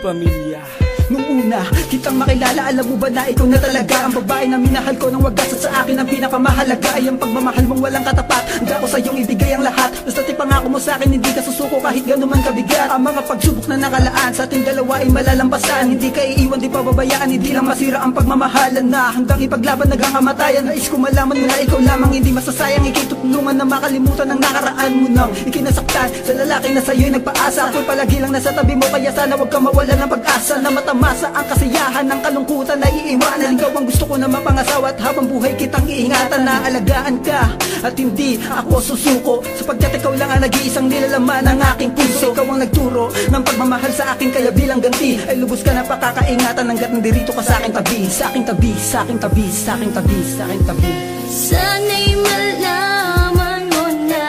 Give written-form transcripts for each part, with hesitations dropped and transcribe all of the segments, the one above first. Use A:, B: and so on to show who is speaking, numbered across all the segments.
A: pamilya.
B: Nung una, kitang makilala, alam mo ba na ikaw na talaga ang babae na minahal ko ng wagas. At sa akin ang pinakamahalaga ay ang pagmamahal mong walang katapat. Handa ko sa iyong ibigay ang lahat. Basta't ipangako mo sa akin, hindi ka susuko kahit gano'n man kabigat. Ang mga pagsubok na nakalaan sa ating dalawa ay malalampasan. Hindi ka iiwan, di pababayaan, hindi lang masira ang pagmamahalan na handang ipaglaban hanggang kamatayan. Nais ko malaman mo na ikaw lamang hindi masasayang. Ika'y tutulungan na makalimutan ang nakaraan mo nang ikinasaktan sa lalaki na sa'yo'y nagpaasa. Ako'y palagi lang nasa tabi mo, kaya sana huwag ka mawala ng pag-asa na matamasa ang kasiyahan ng kalungkutan na iiwanan. Ikaw ang gusto ko na mapangasawa at habang buhay kitang iingatan na alagaan ka at hindi ako susuko, sapagkat ikaw lang ang nag-iisang nilalaman ng aking puso. Ikaw ang nagturo ng pagmamahal sa akin, kaya bilang ganti ay lubos ka na pakakaingatan hanggat nandirito ka sa aking tabi, sa aking tabi, sa aking tabi, sa aking tabi, sa aking tabi.
C: Sana'y malaman mo na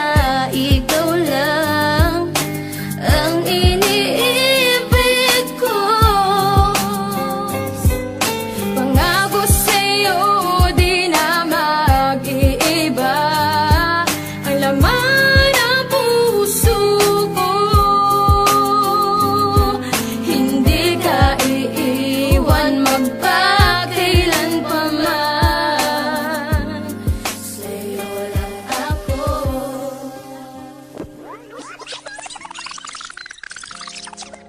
C: ikaw lang ang iniibig ko. Pangako sa'yo di na mag-iiba ang laman ng puso ko. Hindi ka iiwan magpakailan pa man. Sa'yo lang ako.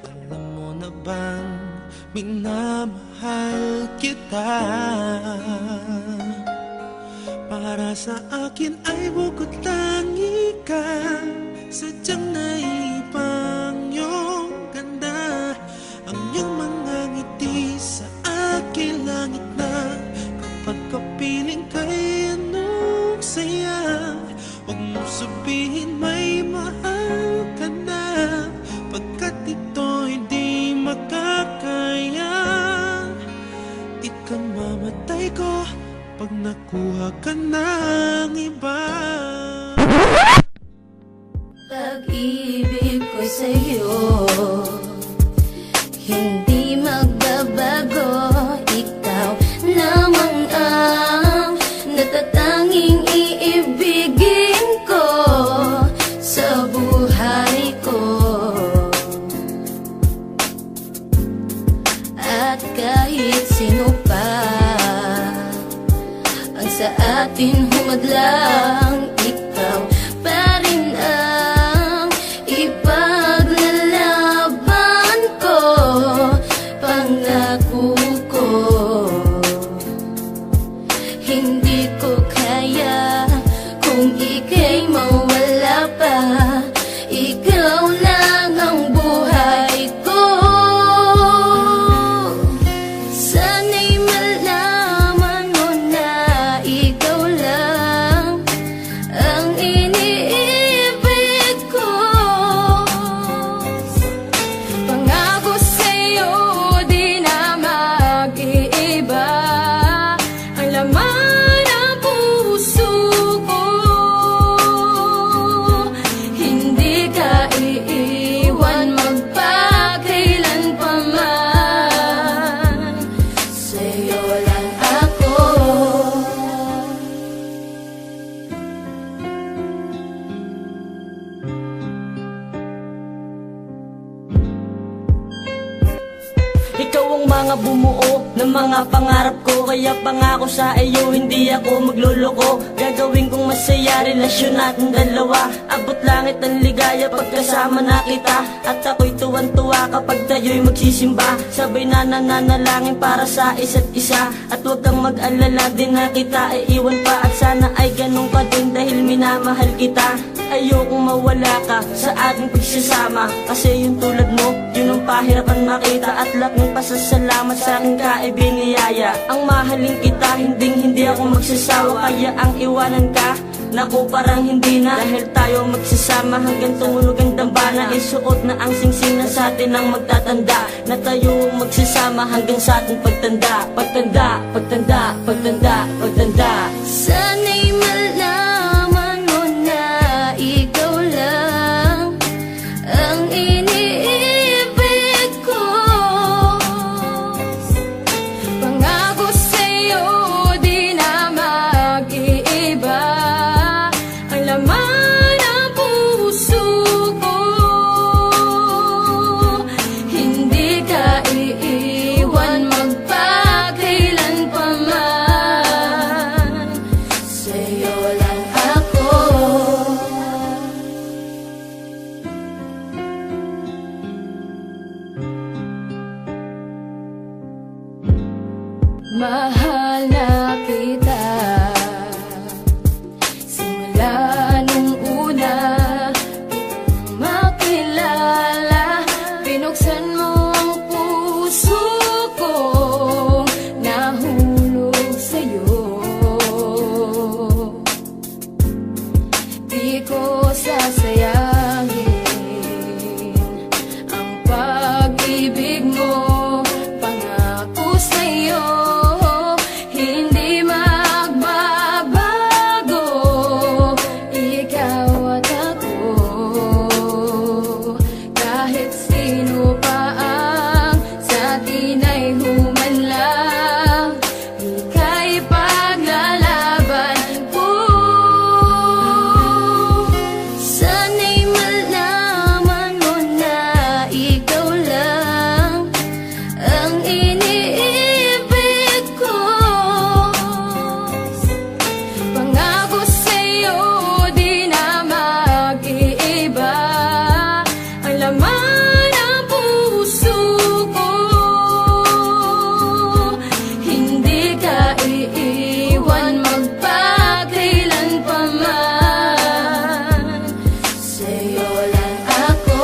D: Alam mo na bang minamahal kita? Para sa akin ay bukod tangi ka. Sadyang naipang iyong ganda. Ang iyong mga ngiti sa aking langit na. Kapag kapiling kay anong saya, huwag mo sabihin may mahal ka na, pagkat ito hindi makakaya. Ikamamatay ko pag nakuha ka ng iba.
C: Pag-ibig ko sa'yo hindi magbabago. Ikaw lamang ang natatanging iibigin ko sa buhay ko. At kahit sino pa ang sa atin humadlang, ikaw pa rin ang ipaglalaban ko. Pangako ko, hindi ko kaya kung ika'y mawala pa. Ikaw lang ang buhay ko. Sana'y malaman mo na ikaw lang ang iniibig ko. Pangako sa'yo di na mag-iiba ang laman ng puso ko. Hindi ka iiwan magpakailan pa man. Sa'yo lang ako.
E: Ikaw ang mga bumuo ng mga pangarap ko. Kaya pangako sa iyo, hindi ako magluloko. Gagawin kong masaya relasyon natin dalawa. Abot langit ang ligaya pagkasama na kita. At ako'y tuwan-tuwa kapag tayo'y magsisimba. Sabay na nananalangin para sa isa't isa. At huwag kang mag-alala, din na kita ay iwan pa. At sana ay ganun ka din dahil minamahal kita. Ayokong mawala ka sa ating pagsasama, kasi yung tulad mo, yun ang pahirapan makita. At laking pasasalamat sa aking kaibiniyaya. Ang mahalin kita, hindi ako magsasawa. Kaya ang iwanan ka, naku parang hindi na. Dahil tayo magsasama hanggang tumunog ang dambana. Isuot na ang singsing na sa atin ang magtatanda, na tayo magsasama hanggang sa ating pagtanda. Pagtanda, pagtanda, pagtanda, pagtanda.
C: Sana'y malaman mo na ikaw lang ang iniibig ko. Pangako sa'yo di na mag-iiba ang laman ng puso ko. Hindi ka Mahal na kita simula nung una kitang makilala. Binuksan mo ang puso ko, nahulog sa'yo. Di ko sasayangin ang pag-ibig mo. Pangako sa'yo, hindi magbabago. Ikaw at ako, kahit sino pa ang sa atin ay humanlang, ika'y paglalaban ko. Sana'y malaman mo na ikaw lang ang iniibig ko. Pangako sa'yo, di na mag-iiba ang laman ng puso ko. Hindi ka iiwan magpakailan pa man. Sa'yo lang ako.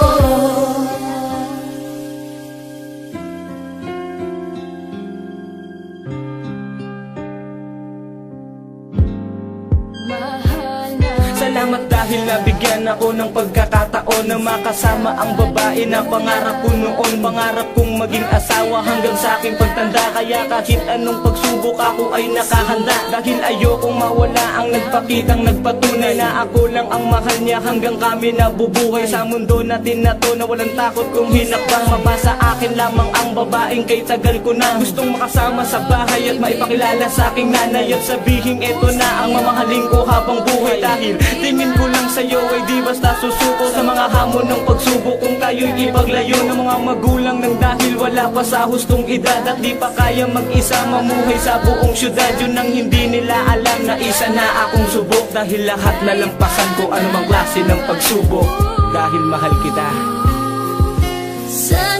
C: Mahal na
E: Salamat dahil nabigyan ako ng pagkakataon na makasama ang babae na pangarap ko noon. Pangarap kong maging asawa hanggang sa aking pagtanda. Kaya kahit anong pagsubok ako ay nakahanda. Dahil ayokong mawala ang nagpakitang nagpatunay na ako lang ang mahal niya hanggang kami nabubuhay. Sa mundo natin na to na walang takot kung hinakbang. Mabasa akin lamang ang babaeng kay tagal ko na gustong makasama sa bahay at maipakilala sa aking nanay. At sabihin eto na ang mamahalin ko habang buhay. Dahil tingin ko lang sa'yo ay di basta susuko sa mga hamon ng pagsubok. Kung tayo'y ipaglayo ng mga magulang nang dahil wala pa sa hustong edad at di pa kaya mag-isa mamuhay sa buong syudad. Yun ang hindi nila alam na isa na akong subok. Dahil lahat nalampasan ko anumang klase ng pagsubok. Dahil mahal kita.
C: sa